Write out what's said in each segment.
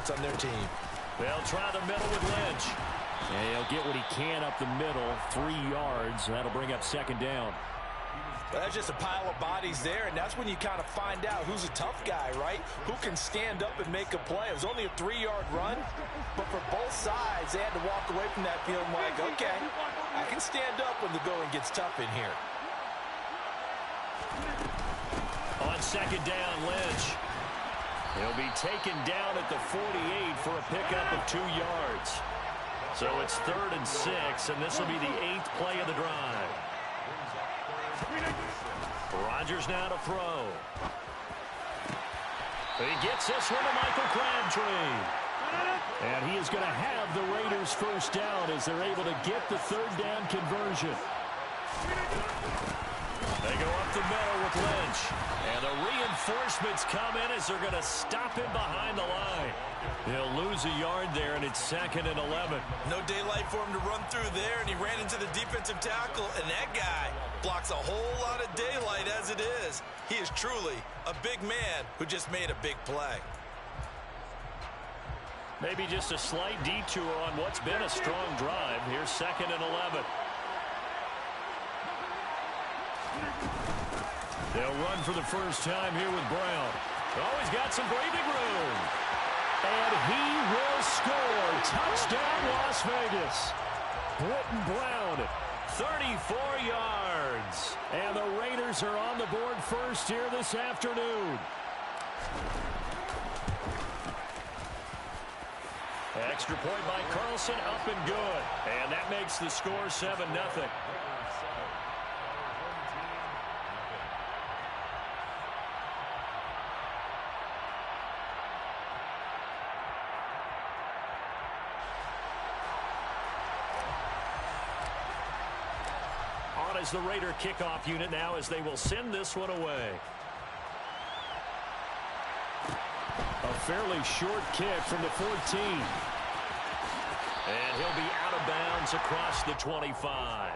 offense on their team. They'll try the middle with Lynch. And he'll get what he can up the middle, 3 yards. That'll bring up second down. Well, that's just a pile of bodies there, and that's when you kind of find out who's a tough guy, right? Who can stand up and make a play. It was only a 3-yard run, but for both sides, they had to walk away from that feeling like, okay, I can stand up when the going gets tough in here. On second down, Lynch. He'll be taken down at the 48 for a pickup of 2 yards. So it's 3rd and 6, and this will be the 8th play of the drive. Rodgers now to throw. He gets this one to Michael Crabtree. And he is going to have the Raiders first down as they're able to get the 3rd down conversion. They go up the middle with Lynch. And the reinforcements come in as they're going to stop him behind the line. He'll lose a yard there, and it's 2nd and 11. No daylight for him to run through there, and he ran into the defensive tackle, and that guy blocks a whole lot of daylight as it is. He is truly a big man who just made a big play. Maybe just a slight detour on what's been a strong drive. Here's 2nd and 11. They'll run for the first time here with Brown. Oh, he's got some breathing room. And he will score. Touchdown, Las Vegas. Britton Brown, 34 yards. And the Raiders are on the board first here this afternoon. Extra point by Carlson, up and good. And that makes the score 7-0. As the Raider kickoff unit now as they will send this one away. A fairly short kick from the 14. And he'll be out of bounds across the 25.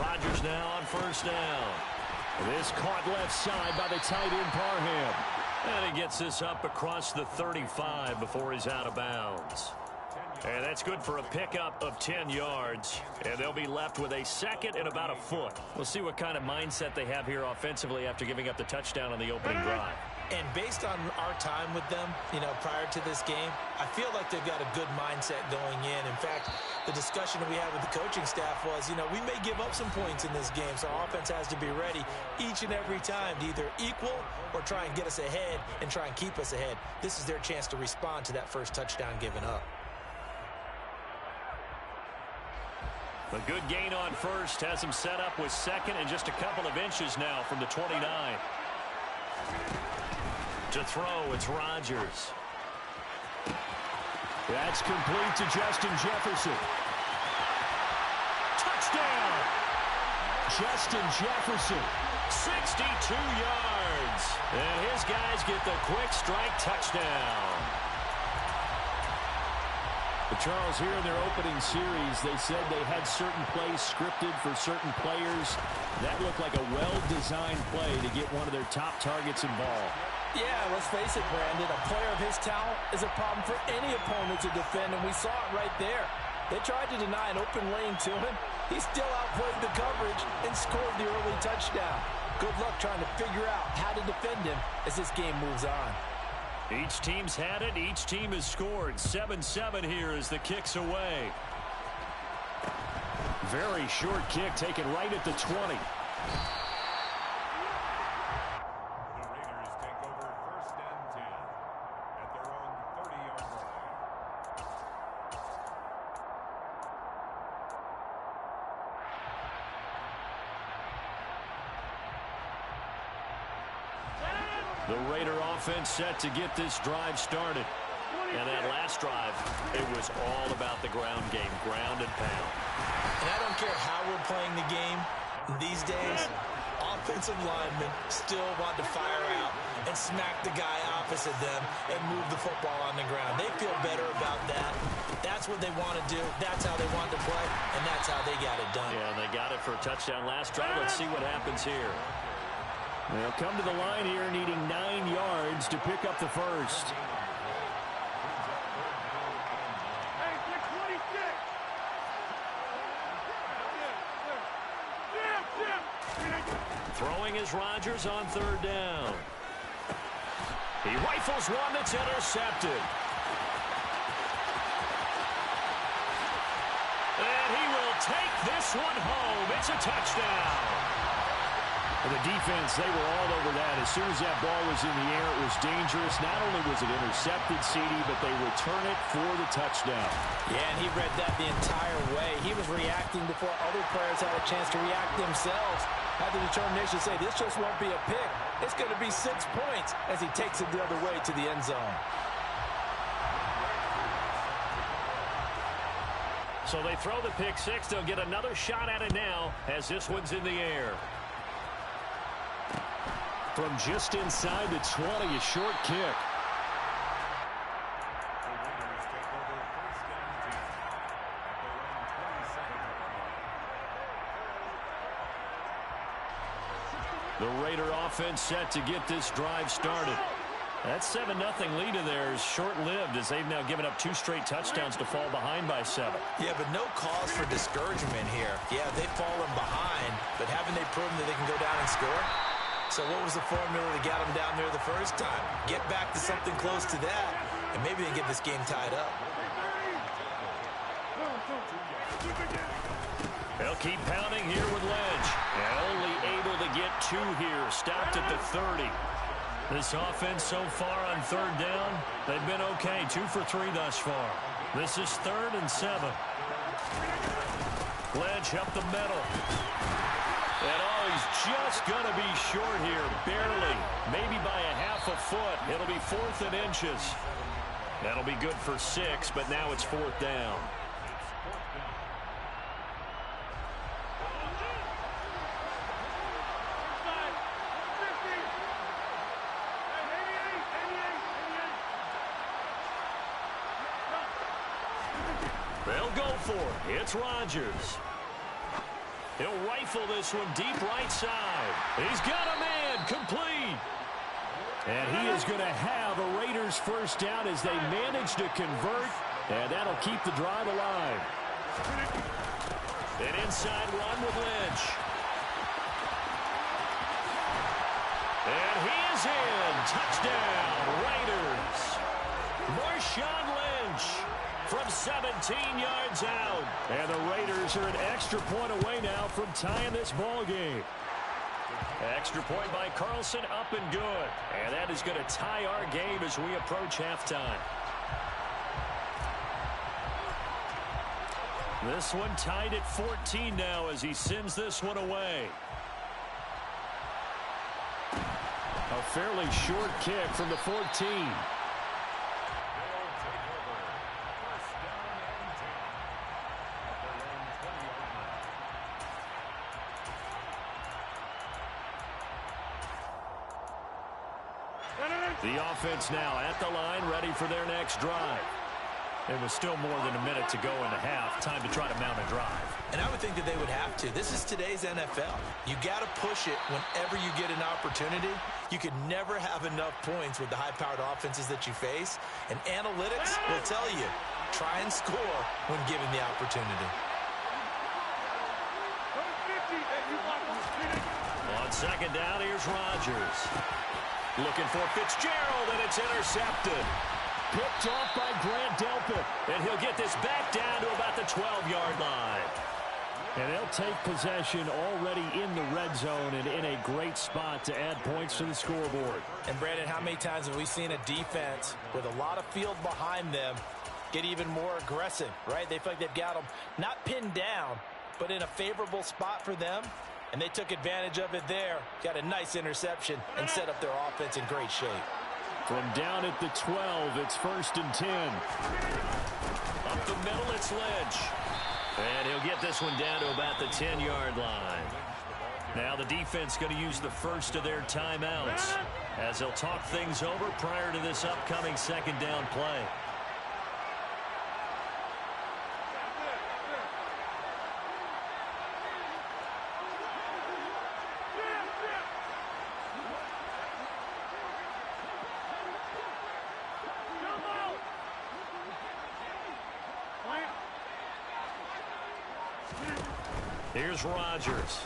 Rodgers now on first down. This caught left side by the tight end Parham. And he gets this up across the 35 before he's out of bounds. And that's good for a pickup of 10 yards. And they'll be left with a 2nd and about a foot. We'll see what kind of mindset they have here offensively after giving up the touchdown on the opening drive. And based on our time with them, prior to this game, I feel like they've got a good mindset going in. In fact, the discussion that we had with the coaching staff was, we may give up some points in this game, so our offense has to be ready each and every time to either equal or try and get us ahead and try and keep us ahead. This is their chance to respond to that first touchdown given up. A good gain on first has him set up with 2nd and just a couple of inches now from the 29. To throw, it's Rodgers. That's complete to Justin Jefferson. Touchdown! Justin Jefferson, 62 yards. And his guys get the quick strike touchdown. But Charles, here in their opening series, they said they had certain plays scripted for certain players. That looked like a well-designed play to get one of their top targets involved. Yeah, let's face it, Brandon. A player of his talent is a problem for any opponent to defend, and we saw it right there. They tried to deny an open lane to him. He still outplayed the coverage and scored the early touchdown. Good luck trying to figure out how to defend him as this game moves on. Each team's had it. Each team has scored. 7-7 here as the kick's away. Very short kick taken right at the 20. The Raider offense set to get this drive started. And that last drive, it was all about the ground game, ground and pound. playing the game these days, offensive linemen still want to fire out and smack the guy opposite them and move the football on the ground. They feel better about that. That's what they want to do. That's how they want to play, and that's how they got it done. Yeah, they got it for a touchdown last drive. Let's see what happens here. They'll come to the line here needing 9 yards to pick up the first. Throwing is Rodgers on 3rd down. He rifles one that's intercepted. And he will take this one home. It's a touchdown. Well, the defense, they were all over that. As soon as that ball was in the air, it was dangerous. Not only was it intercepted, CD, but they return it for the touchdown. Yeah, and he read that the entire way. He was reacting before other players had a chance to react themselves. Had the determination to say, this just won't be a pick. It's going to be 6 points as he takes it the other way to the end zone. So they throw the pick six. They'll get another shot at it now as this one's in the air. From just inside the 20, a short kick. The Raider offense set to get this drive started. That 7-0 lead of theirs short-lived as they've now given up 2 straight touchdowns to fall behind by 7. Yeah, but no cause for discouragement here. Yeah, they've fallen behind, but haven't they proven that they can go down and score? So what was the formula that got them down there the first time? Get back to something close to that, and maybe they get this game tied up. They'll keep pounding here with Ledge. And only able to get 2 here. Stopped at the 30. This offense so far on 3rd down, they've been okay. 2 for 3 thus far. This is 3rd and 7. Ledge up the middle. And he's just going to be short here, barely, maybe by a half a foot. It'll be 4th and inches. That'll be good for 6, but now it's 4th down. They'll go for it. It's Rodgers. He'll rifle this one deep right side. He's got a man complete. And he is going to have a Raiders first down as they manage to convert. And that'll keep the drive alive. An inside run with Lynch. And he is in. Touchdown, Raiders. Marshawn Lynch from 17 yards out. And the Raiders are an extra point away now from tying this ball game. Extra point by Carlson, up and good. And that is going to tie our game as we approach halftime. This one tied at 14 now as he sends this one away. A fairly short kick from the 14. The offense now at the line, ready for their next drive. There was still more than a minute to go in the half. Time to try to mount a drive. And I would think that they would have to. This is today's NFL. You got to push it whenever you get an opportunity. You could never have enough points with the high-powered offenses that you face. And analytics will tell you, try and score when given the opportunity. On 2nd down, here's Rodgers. Looking for Fitzgerald, and it's intercepted. Picked off by Grant Delpit. And he'll get this back down to about the 12-yard line. And they'll take possession already in the red zone and in a great spot to add points to the scoreboard. And, Brandon, how many times have we seen a defense with a lot of field behind them get even more aggressive, right? They feel like they've got them not pinned down, but in a favorable spot for them. And they took advantage of it there. Got a nice interception and set up their offense in great shape. From down at the 12, it's 1st and 10. Up the middle, it's Lynch. And he'll get this one down to about the 10-yard line. Now the defense going to use the first of their timeouts as they'll talk things over prior to this upcoming second down play. Here's Rodgers.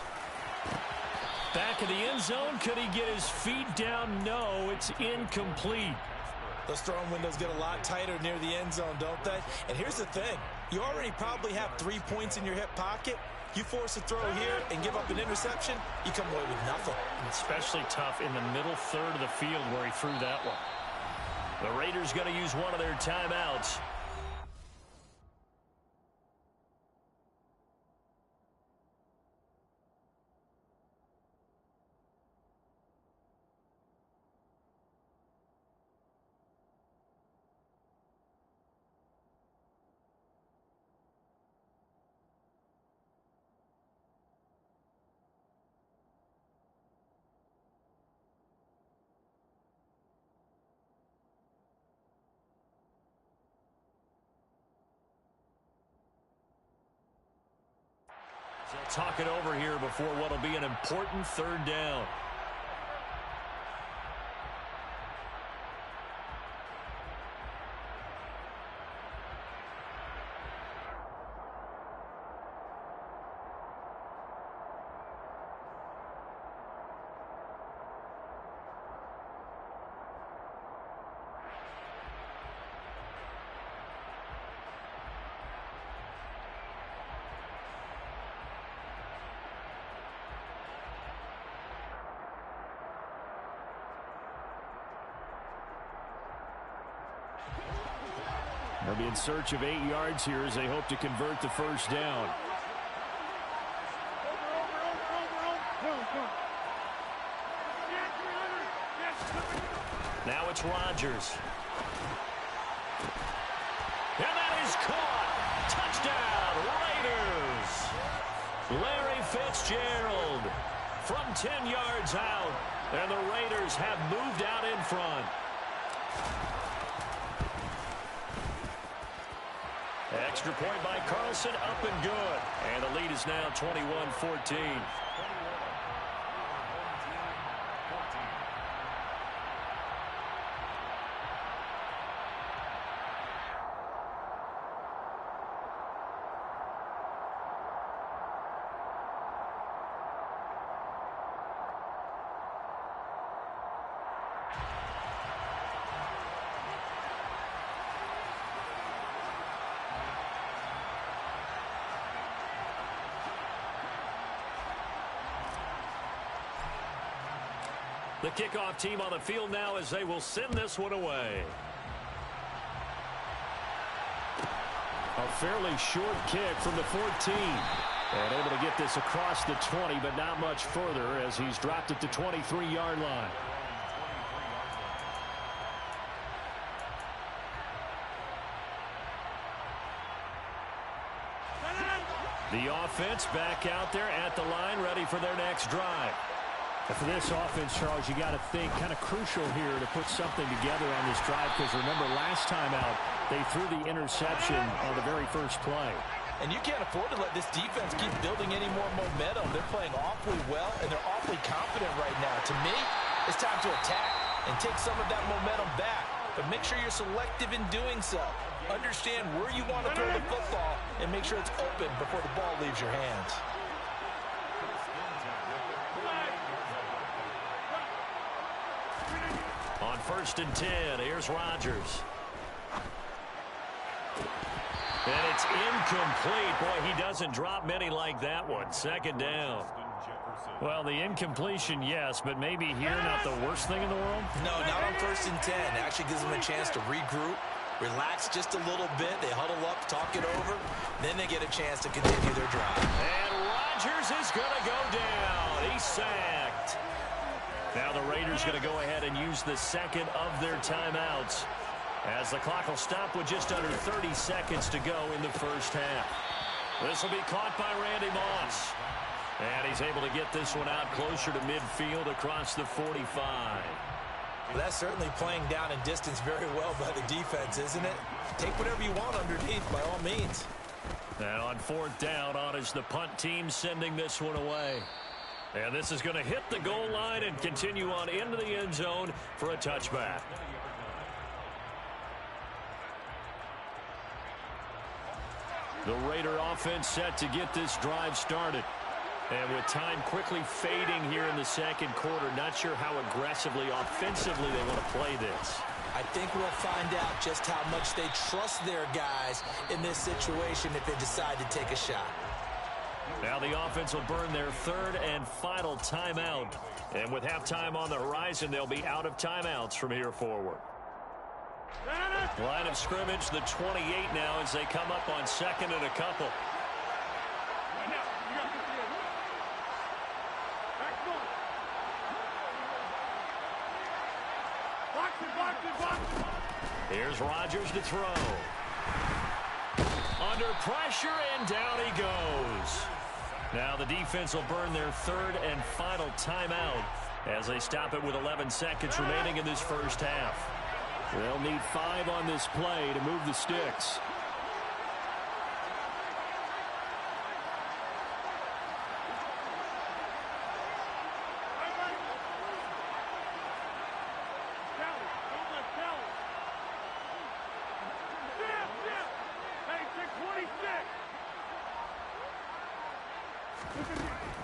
Back in the end zone. Could he get his feet down? No, it's incomplete. Those throwing windows get a lot tighter near the end zone, don't they? And here's the thing. You already probably have 3 points in your hip pocket. You force a throw here and give up an interception, you come away with nothing. Especially tough in the middle third of the field where he threw that one. The Raiders going to use one of their timeouts. They'll talk it over here before what will be an important third down. They'll be in search of 8 yards here as they hope to convert the first down. Now it's Rodgers. And that is caught. Touchdown, Raiders. Larry Fitzgerald from 10 yards out. And the Raiders have moved out in front. Extra point by Carlson, up and good. And the lead is now 21-14. The kickoff team on the field now as they will send this one away. A fairly short kick from the 14. And able to get this across the 20, but not much further as he's dropped it to 23-yard line. The offense back out there at the line, ready for their next drive. For this offense, Charles, you got to think kind of crucial here to put something together on this drive, because remember last time out they threw the interception on the very first play. And you can't afford to let this defense keep building any more momentum. They're playing awfully well, and they're awfully confident right now. To me, it's time to attack and take some of that momentum back. But make sure you're selective in doing so. Understand where you want to throw the football and make sure it's open before the ball leaves your hands. On 1st and 10, here's Rodgers. And it's incomplete. Boy, he doesn't drop many like that one. 2nd down. Well, the incompletion, yes, but maybe here not the worst thing in the world? No, not on 1st and 10. It actually gives them a chance to regroup, relax just a little bit. They huddle up, talk it over. Then they get a chance to continue their drive. And Rodgers is going to go down. He's sacked. Now the Raiders going to go ahead and use the second of their timeouts, as the clock will stop with just under 30 seconds to go in the first half. This will be caught by Randy Moss. And he's able to get this one out closer to midfield across the 45. Well, that's certainly playing down in distance very well by the defense, isn't it? Take whatever you want underneath by all means. And on fourth down, on is the punt team sending this one away. And this is going to hit the goal line and continue on into the end zone for a touchback. The Raider offense set to get this drive started. And with time quickly fading here in the second quarter, not sure how aggressively, offensively they want to play this. I think we'll find out just how much they trust their guys in this situation if they decide to take a shot. Now the offense will burn their third and final timeout. And with halftime on the horizon, they'll be out of timeouts from here forward. Line of scrimmage, the 28 now as they come up on second and a couple. Here's Rodgers to throw. Under pressure, and down he goes. Now the defense will burn their third and final timeout as they stop it with 11 seconds remaining in this first half. They'll need 5 on this play to move the sticks.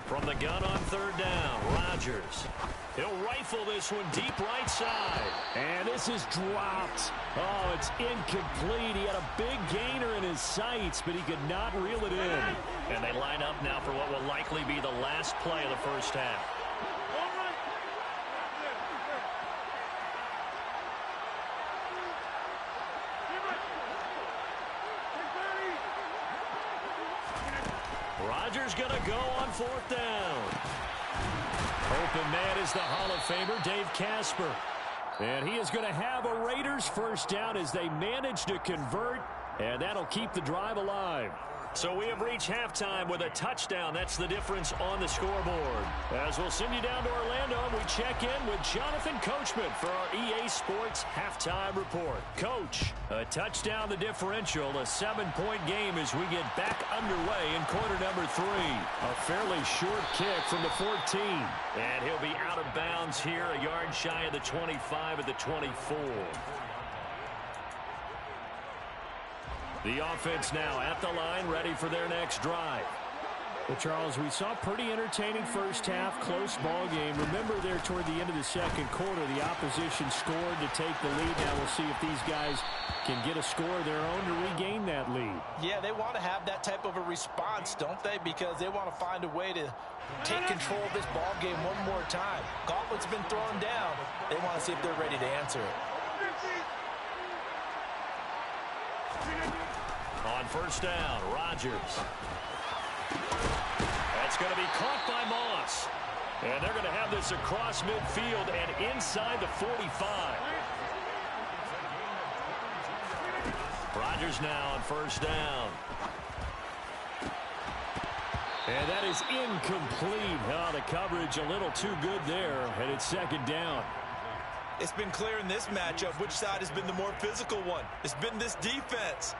From the gun on third down, Rodgers. He'll rifle this one deep right side. And this is dropped. Oh, it's incomplete. He had a big gainer in his sights, but he could not reel it in. And they line up now for what will likely be the last play of the first half. Rodgers going to go on fourth down. Open man is the Hall of Famer, Dave Casper. And he is going to have a Raiders first down as they manage to convert, and that'll keep the drive alive. So we have reached halftime with a touchdown. That's the difference on the scoreboard. As we'll send you down to Orlando, we check in with Jonathan Coachman for our EA Sports Halftime Report. Coach, a touchdown the differential, a 7-point game as we get back underway in quarter number 3. A fairly short kick from the 14. And he'll be out of bounds here, a yard shy of the 25 at the 24. The offense now at the line, ready for their next drive. Well, Charles, we saw a pretty entertaining first half, close ball game. Remember there toward the end of the second quarter, the opposition scored to take the lead. Now we'll see if these guys can get a score of their own to regain that lead. Yeah, they want to have that type of a response, don't they? Because they want to find a way to take control of this ball game one more time. Gauntlet's been thrown down. They want to see if they're ready to answer it. On first down, Rodgers. That's going to be caught by Moss. And they're going to have this across midfield and inside the 45. Rodgers now on first down. And that is incomplete. Oh, the coverage a little too good there, and it's second down. It's been clear in this matchup which side has been the more physical one. It's been this defense.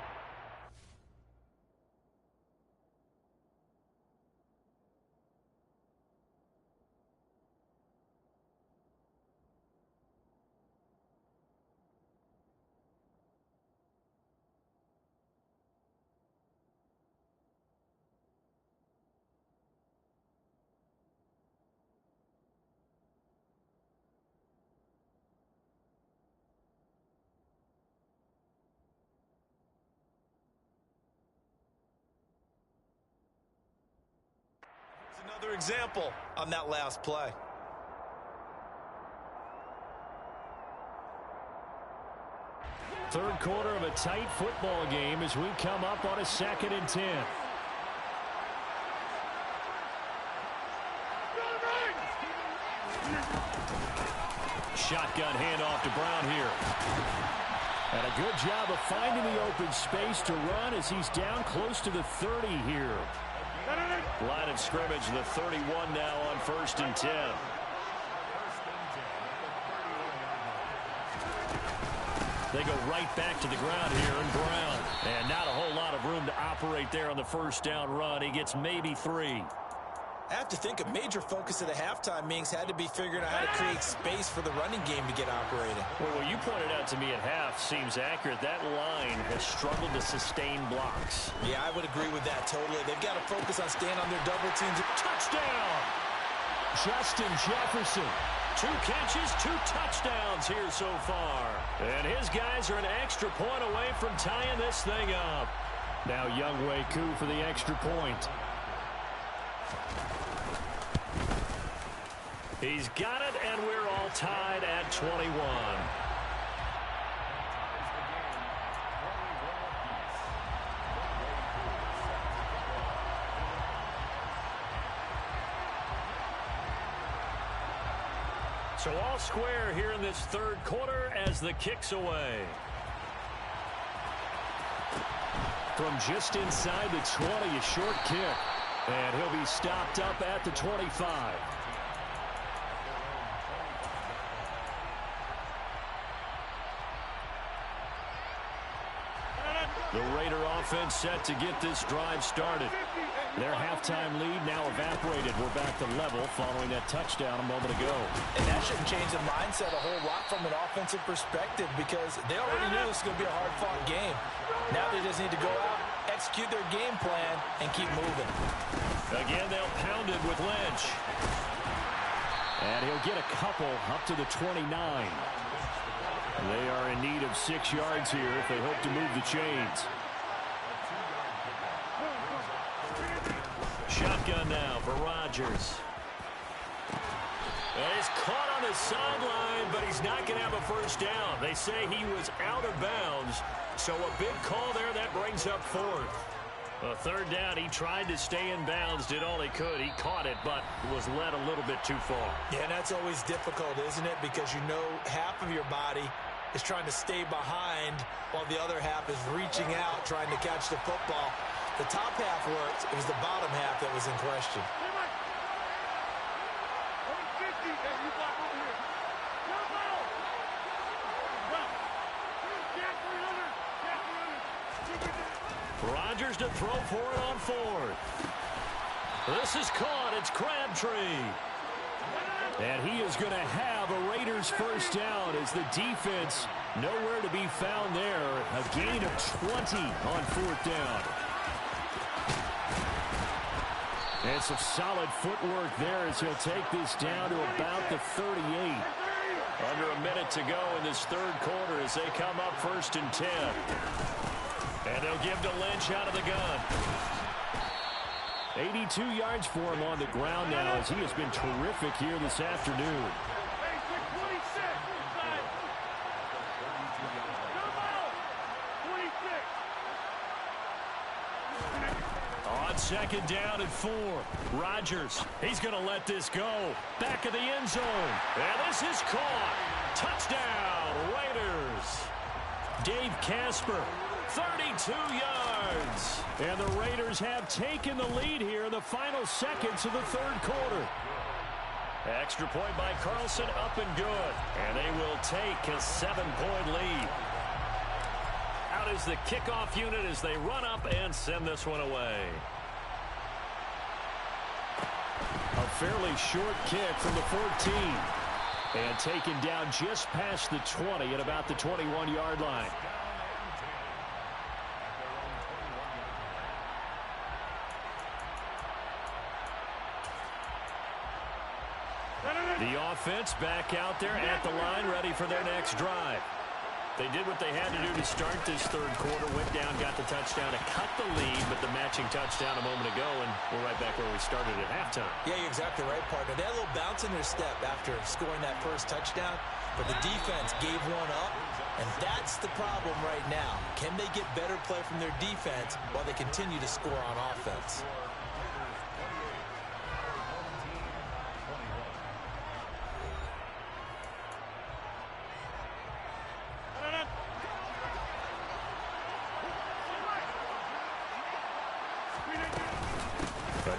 Another example on that last play. Third quarter of a tight football game as we come up on a 2nd and 10. Shotgun handoff to Brown here. And a good job of finding the open space to run as he's down close to the 30 here. Line of scrimmage, the 31 now on 1st and 10. They go right back to the ground here, and Brown. And not a whole lot of room to operate there on the first down run. He gets maybe 3. I have to think a major focus of the halftime meetings had to be figuring out how to create space for the running game to get operating. Well, what you pointed out to me at half seems accurate. That line has struggled to sustain blocks. Yeah, I would agree with that totally. They've got to focus on staying on their double teams. Touchdown! Justin Jefferson. 2 catches, 2 touchdowns here so far. And his guys are an extra point away from tying this thing up. Now Younghoe Koo for the extra point. He's got it, and we're all tied at 21. So all square here in this third quarter as the kick's away. From just inside the 20, a short kick. And he'll be stopped up at the 25. The Raider offense set to get this drive started. Their halftime lead now evaporated. We're back to level following that touchdown a moment ago. And that shouldn't change the mindset a whole lot from an offensive perspective because they already knew this was going to be a hard-fought game. Now they just need to go out, execute their game plan, and keep moving. Again, they'll pound it with Lynch. And he'll get a couple up to the 29. They are in need of 6 yards here if they hope to move the chains. Shotgun now for Rodgers. He's caught on his sideline, but he's not going to have a first down. They say he was out of bounds, so a big call there that brings up 4th. A third down, he tried to stay in bounds, did all he could. He caught it, but was led a little bit too far. Yeah, and that's always difficult, isn't it? Because you know half of your body is trying to stay behind while the other half is reaching out, trying to catch the football. The top half worked. It was the bottom half that was in question. Rodgers to throw for it on 4th. This is caught. It's Crabtree. And he is going to have a Raiders first down as the defense nowhere to be found there. A gain of 20 on 4th down. And some solid footwork there as he'll take this down to about the 38. Under a minute to go in this third quarter as they come up 1st and 10. And they'll give to Lynch out of the gun. 82 yards for him on the ground now as he has been terrific here this afternoon. On 2nd down and 4. Rodgers, he's going to let this go. Back of the end zone. And this is caught. Touchdown, Raiders. Dave Casper. 32 yards. And the Raiders have taken the lead here in the final seconds of the third quarter. Extra point by Carlson, up and good. And they will take a 7-point lead. Out is the kickoff unit as they run up and send this one away. A fairly short kick from the 14. And taken down just past the 20 at about the 21-yard line. The offense back out there at the line, ready for their next drive. They did what they had to do to start this third quarter, went down, got the touchdown to cut the lead, but the matching touchdown a moment ago, and we're right back where we started at halftime. Yeah, you're exactly right, partner. They had a little bounce in their step after scoring that first touchdown, but the defense gave one up, and that's the problem right now. Can they get better play from their defense while they continue to score on offense?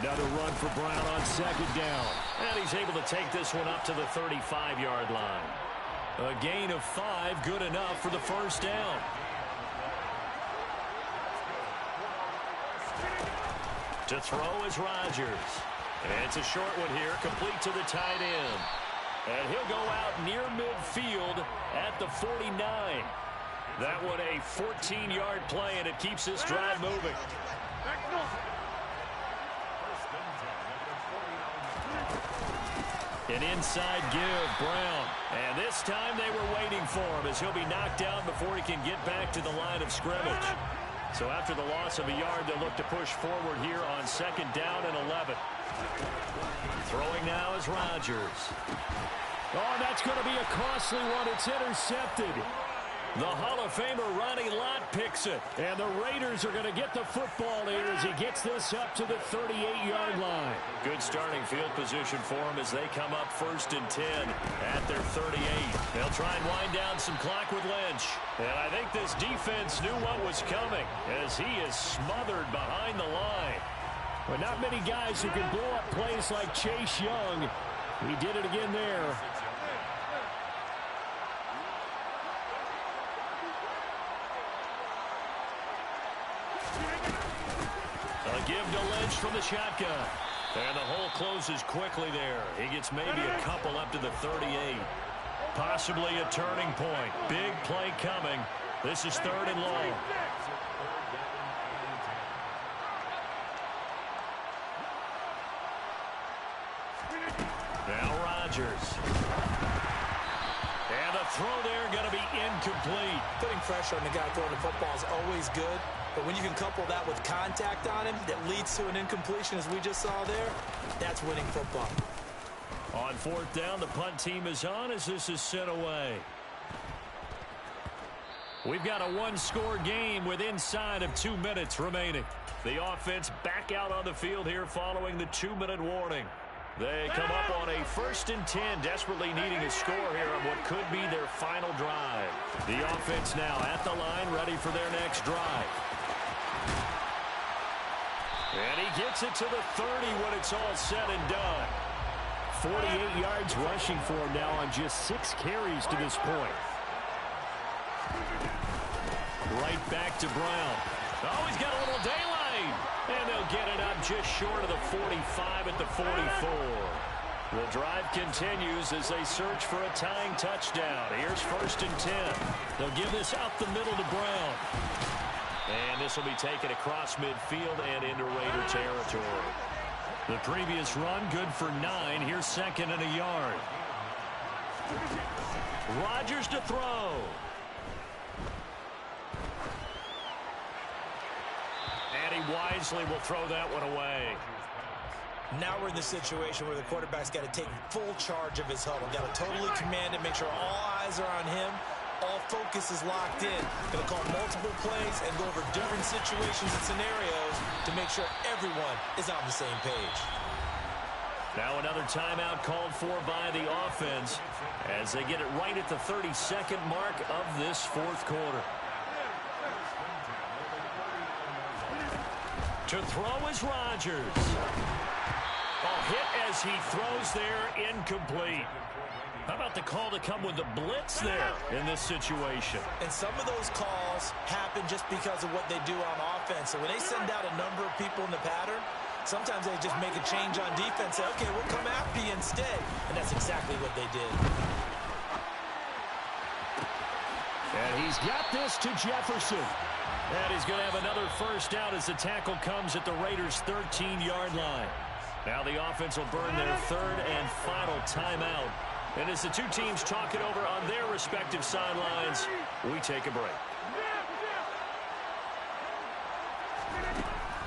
Another run for Brown on second down. And he's able to take this one up to the 35-yard line. A gain of 5, good enough for the first down. To throw is Rodgers. And it's a short one here, complete to the tight end. And he'll go out near midfield at the 49. That one a 14-yard play, and it keeps this drive moving. An inside give, Brown. And this time they were waiting for him as he'll be knocked down before he can get back to the line of scrimmage. So after the loss of a yard, they'll look to push forward here on second down and 11. Throwing now is Rodgers. Oh, that's going to be a costly one. It's intercepted. The Hall of Famer Ronnie Lott picks it. And the Raiders are going to get the football here as he gets this up to the 38-yard line. Good starting field position for him as they come up 1st and 10 at their 38. They'll try and wind down some clock with Lynch. And I think this defense knew what was coming as he is smothered behind the line. Well, not many guys who can blow up plays like Chase Young. He did it again there. A give to Lynch from the shotgun. And the hole closes quickly there. He gets maybe a couple up to the 38. Possibly a turning point. Big play coming. This is 3rd and long. Now Rodgers. And the throw there going to be incomplete. Putting pressure on the guy throwing the football is always good. But when you can couple that with contact on him that leads to an incompletion, as we just saw there, that's winning football. On 4th down, the punt team is on as this is sent away. We've got a one-score game with inside of 2 minutes remaining. The offense back out on the field here following the 2-minute warning. They come up on a 1st and 10, desperately needing a score here on what could be their final drive. The offense now at the line, ready for their next drive. And he gets it to the 30 when it's all said and done. 48 yards rushing for him now on just 6 carries to this point. Right back to Brown. Oh, he's got a little daylight. And they'll get it up just short of the 45 at the 44. The drive continues as they search for a tying touchdown. Here's 1st and 10. They'll give this up the middle to Brown. And this will be taken across midfield and into Raider territory. The previous run good for 9. Here's 2nd and a yard. Rodgers to throw. And he wisely will throw that one away. Now we're in the situation where the quarterback's got to take full charge of his huddle. Got to totally command it, make sure all eyes are on him. All focus is locked in. Going to call multiple plays and go over different situations and scenarios to make sure everyone is on the same page. Now another timeout called for by the offense as they get it right at the 32nd mark of this 4th quarter. To throw is Rodgers. Oh, hit as he throws there, incomplete. How about the call to come with the blitz there in this situation? And some of those calls happen just because of what they do on offense. So when they send out a number of people in the pattern, sometimes they just make a change on defense. Say, okay, we'll come after you instead. And that's exactly what they did. And he's got this to Jefferson. And he's going to have another first down as the tackle comes at the Raiders' 13-yard line. Now the offense will burn their 3rd and final timeout. And as the two teams talk it over on their respective sidelines, we take a break.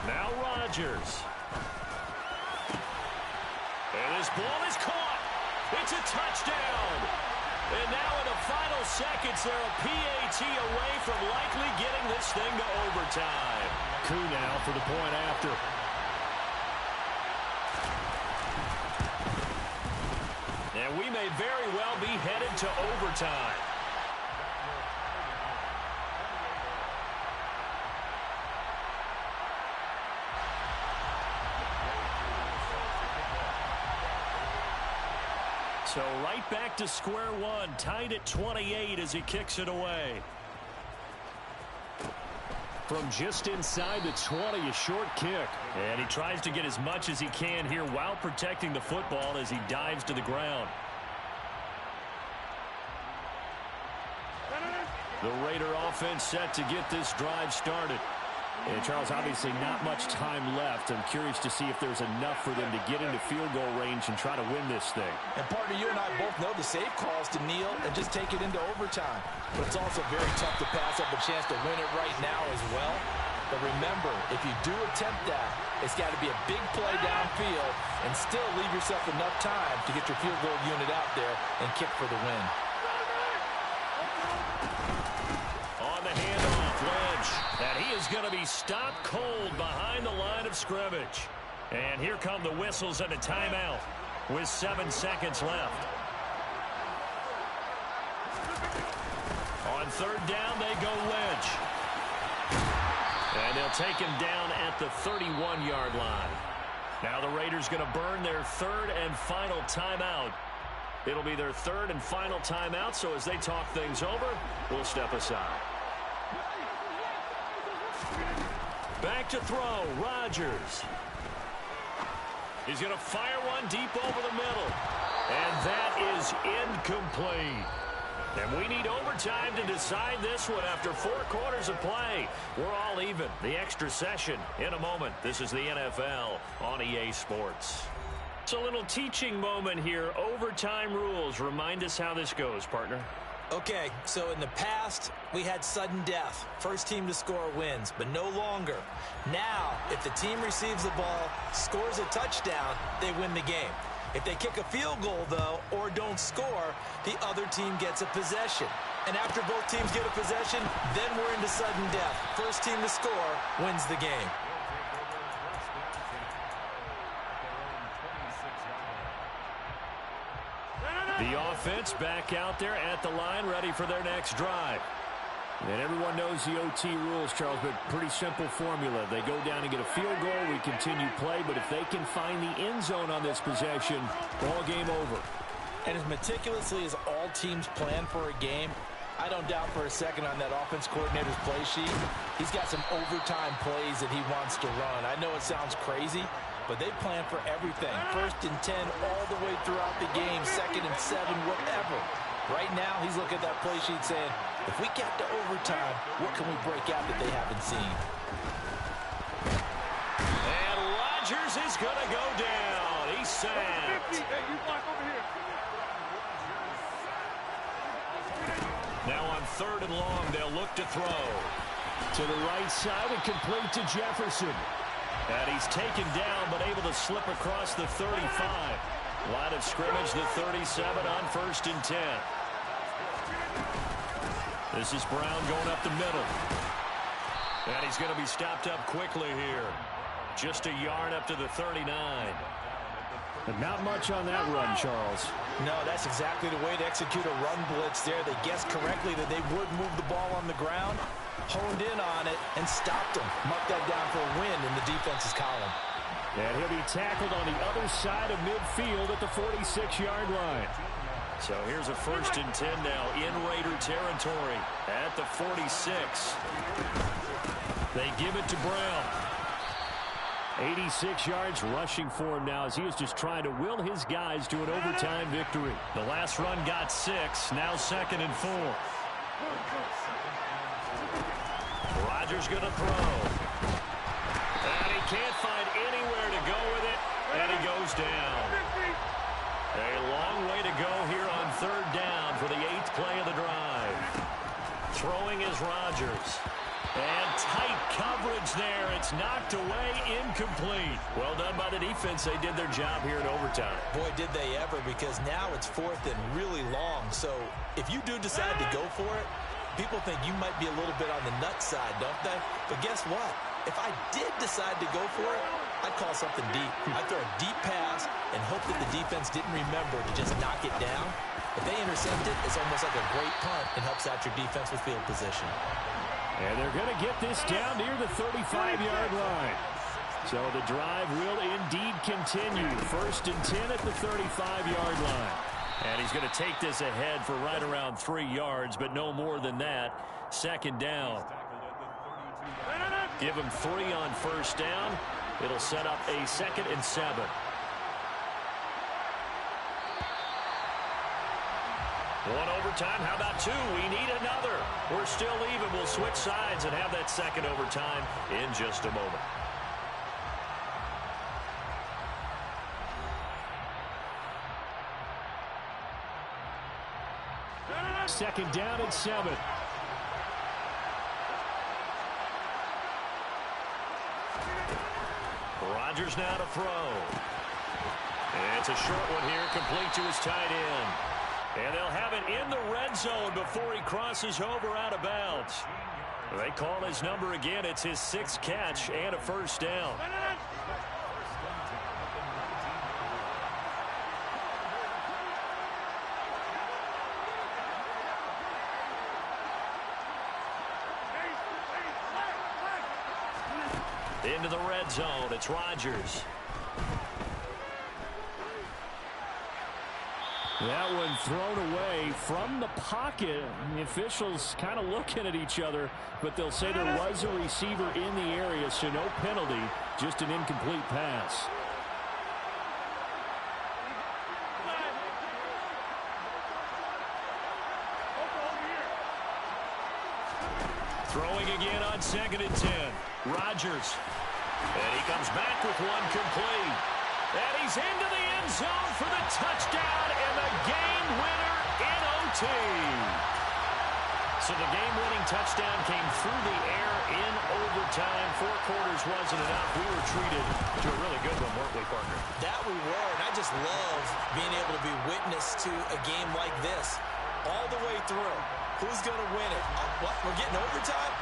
Now Rodgers. And this ball is caught. It's a touchdown. And now in the final seconds, they're a PAT away from likely getting this thing to overtime. Coup now for the point after. And we may very well be headed to overtime. So right back to square one, tied at 28 as he kicks it away. From just inside the 20, a short kick. And he tries to get as much as he can here while protecting the football as he dives to the ground. The Raider offense set to get this drive started. And Charles, obviously not much time left. I'm curious to see if there's enough for them to get into field goal range and try to win this thing. And partner, you and I both know the safe call is to kneel and just take it into overtime. But it's also very tough to pass up a chance to win it right now as well. But remember, if you do attempt that, it's got to be a big play downfield and still leave yourself enough time to get your field goal unit out there and kick for the win. On the handoff, Lynch. And he is going to be stopped cold behind the line of scrimmage. And here come the whistles and a timeout with 7 seconds left. On third down, they go Lynch. And they'll take him down at the 31-yard line. Now the Raiders going to burn their third and final timeout. It'll be their third and final timeout, so as they talk things over, we'll step aside. Back to throw, Rodgers. He's going to fire one deep over the middle. And that is incomplete. And we need overtime to decide this one after 4 quarters of play. We're all even. The extra session in a moment. This is the NFL on EA Sports. It's a little teaching moment here. Overtime rules. Remind us how this goes, partner. Okay, so in the past, we had sudden death. First team to score wins, but no longer. Now, if the team receives the ball, scores a touchdown, they win the game. If they kick a field goal, though, or don't score, the other team gets a possession. And after both teams get a possession, then we're into sudden death. First team to score wins the game. The offense back out there at the line, ready for their next drive. And everyone knows the OT rules, Charles, but pretty simple formula. They go down and get a field goal, we continue play, but if they can find the end zone on this possession, ball game over. And as meticulously as all teams plan for a game, I don't doubt for a second on that offense coordinator's play sheet, he's got some overtime plays that he wants to run. I know it sounds crazy, but they plan for everything. 1st and 10 all the way throughout the game, 2nd and 7, whatever. Right now, he's looking at that play sheet saying, if we get to overtime, what can we break out that they haven't seen? And Rodgers is going to go down. He's sacked. Now on 3rd and long, they'll look to throw. To the right side and complete to Jefferson. And he's taken down, but able to slip across the 35. Line of scrimmage, the 37 on 1st and 10. This is Brown going up the middle. And he's going to be stopped up quickly here. Just a yard up to the 39. But not much on that run, Charles. No, that's exactly the way to execute a run blitz there. They guessed correctly that they would move the ball on the ground, honed in on it, and stopped them. Marked that down for a win in the defense's column. And he'll be tackled on the other side of midfield at the 46-yard line. So here's a 1st and 10 now in Raider territory at the 46. They give it to Brown. 86 yards rushing for him now as he is just trying to will his guys to an overtime victory. The last run got 6, now 2nd and 4. Rodgers going to throw. And he can't find anywhere to go with it, and he goes down. A long way to go here on 3rd down for the 8th play of the drive. Throwing is Rodgers. And tight coverage there. It's knocked away, incomplete. Well done by the defense. They did their job here in overtime. Boy, did they ever, because now it's 4th and really long. So if you do decide to go for it, people think you might be a little bit on the nut side, don't they? But guess what? If I did decide to go for it, I'd call something deep. I'd throw a deep pass and hope that the defense didn't remember to just knock it down. If they intercept it, it's almost like a great punt and helps out your defense with field position. And they're going to get this down near the 35-yard line. So the drive will indeed continue. 1st and 10 at the 35-yard line. And he's going to take this ahead for right around 3 yards, but no more than that. Second down. Give him 3 on first down. It'll set up a 2nd and 7. One overtime. How about 2? We need another. We're still even. We'll switch sides and have that 2nd overtime in just a moment. Second down and 7. Rodgers now to throw. And it's a short one here, complete to his tight end. And they'll have it in the red zone before he crosses over out of bounds. They call his number again. It's his 6th catch and a first down. Into the red zone. It's Rodgers. That one thrown away from the pocket. The officials kind of looking at each other, but they'll say there was a receiver in the area, so no penalty, just an incomplete pass. Throwing again on 2nd and 10. Rodgers. And he comes back with one complete. And he's into the end zone for the touchdown and the game winner in OT. So the game-winning touchdown came through the air in overtime. 4 quarters wasn't enough. We were treated to a really good one, weren't we, partner? That we were, and I just love being able to be witness to a game like this all the way through. Who's going to win it? What? We're getting overtime?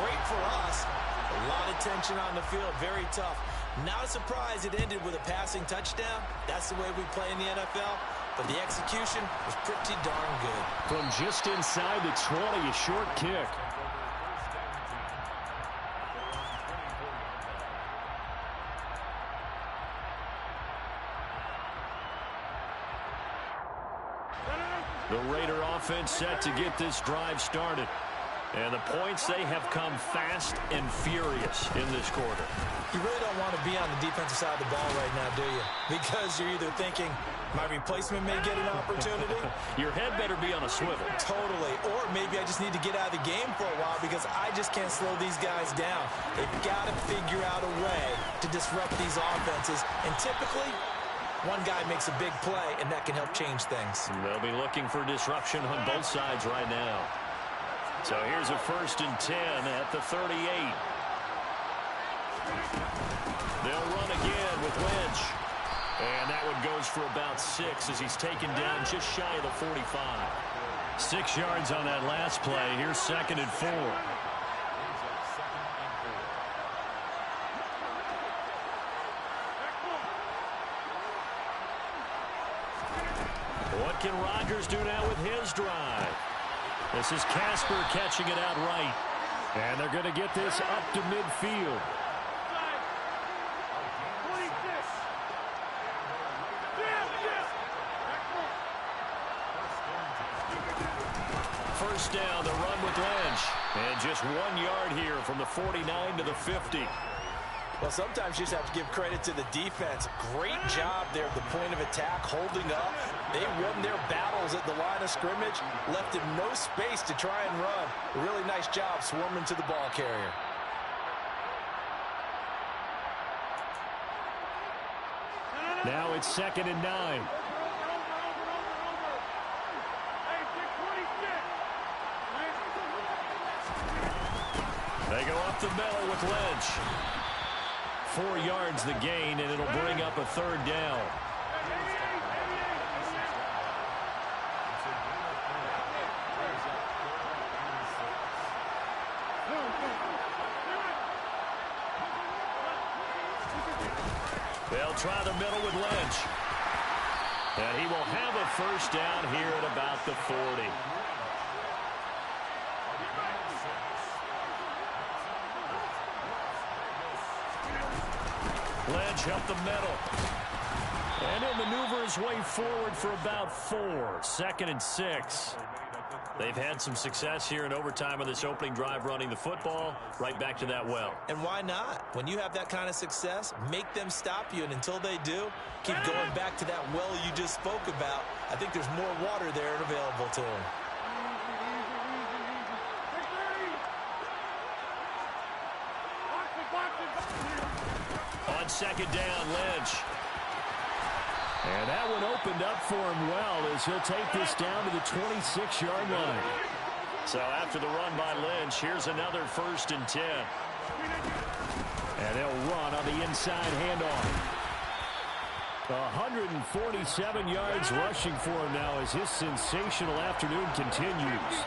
Great for us. A lot of tension on the field. Very tough. Not a surprise it ended with a passing touchdown. That's the way we play in the NFL. But the execution was pretty darn good. From just inside the 20, a short kick. The Raider offense set to get this drive started. And the points, they have come fast and furious in this quarter. You really don't want to be on the defensive side of the ball right now, do you? Because you're either thinking, my replacement may get an opportunity. Your head better be on a swivel. Totally. Or maybe I just need to get out of the game for a while because I just can't slow these guys down. They've got to figure out a way to disrupt these offenses. And typically, one guy makes a big play, and that can help change things. They'll be looking for disruption on both sides right now. So here's a 1st and 10 at the 38. They'll run again with Lynch. And that one goes for about 6 as he's taken down just shy of the 45. 6 yards on that last play. Here's 2nd and 4. What can Rodgers do now with his drive? This is Casper catching it out right. And they're going to get this up to midfield. First down, the run with Lynch. And just 1 yard here from the 49 to the 50. Well, sometimes you just have to give credit to the defense. Great job there at the point of attack, holding up. They won their battles at the line of scrimmage, left him no space to try and run. A really nice job swarming to the ball carrier. Now it's 2nd and 9. They go up the middle with Lynch. 4 yards the gain, and it'll bring up a 3rd down. They'll try the middle with Lynch. And he will have a 1st down here at about the 40. Lynch up the middle. And he'll maneuver his way forward for about 4. 2nd and 6. They've had some success here in overtime on this opening drive running the football. Right back to that well. And why not? When you have that kind of success, make them stop you. And until they do, keep going back to that well you just spoke about. I think there's more water there and available to them. On 2nd down, Lynch. And that one opened up for him well as he'll take this down to the 26-yard line. So after the run by Lynch, here's another 1st and 10. And they'll run on the inside handoff. 147 yards rushing for him now as his sensational afternoon continues.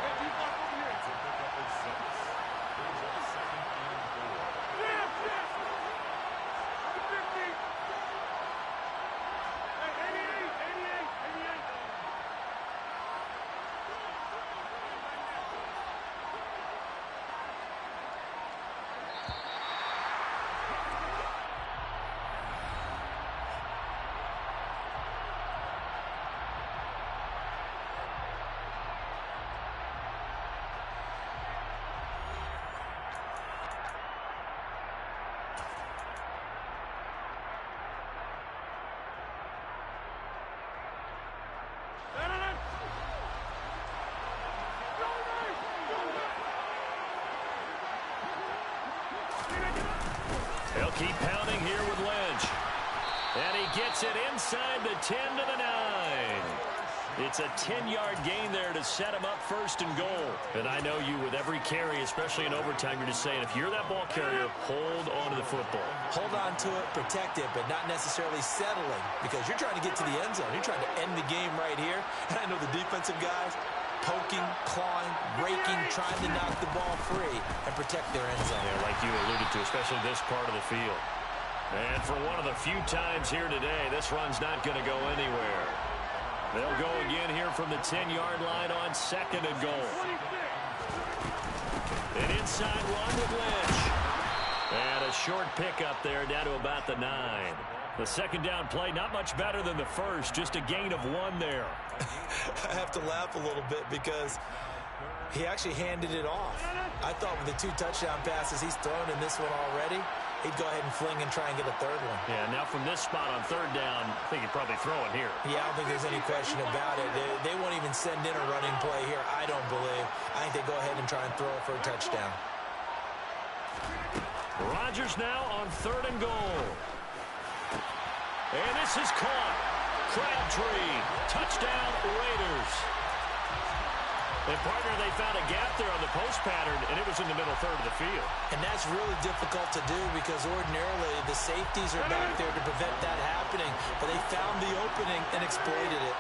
They'll keep pounding here with Lynch. And he gets it inside the 10 to the 9. It's a 10-yard gain there to set him up 1st and goal. And I know you, with every carry, especially in overtime, you're just saying, if you're that ball carrier, hold on to the football. Hold on to it, protect it, but not necessarily settling, because you're trying to get to the end zone. You're trying to end the game right here. And I know the defensive guys poking, clawing, raking, trying to knock the ball free and protect their end zone. Yeah, like you alluded to, especially this part of the field. And for one of the few times here today, this run's not going to go anywhere. They'll go again here from the 10-yard line on 2nd and goal. An inside run with Lynch. And a short pickup there down to about the 9. The 2nd down play, not much better than the first, just a gain of 1 there. I have to laugh a little bit because he actually handed it off. I thought with the 2 touchdown passes he's thrown in this one already, he'd go ahead and fling and try and get a 3rd one. Yeah, now from this spot on 3rd down, I think he'd probably throw it here. Yeah, I don't think there's any question about it. They won't even send in a running play here, I don't believe. I think they go ahead and try and throw it for a touchdown. Rodgers now on 3rd and goal. And this is caught. Crabtree, touchdown Raiders. And partner, they found a gap there on the post pattern, and it was in the middle 3rd of the field. And that's really difficult to do because ordinarily the safeties are back there to prevent that happening. But they found the opening and exploited it.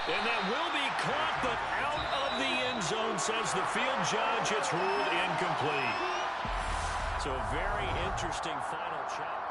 And that will be caught, but out of the end zone, says the field judge. It's ruled incomplete. So a very interesting final shot.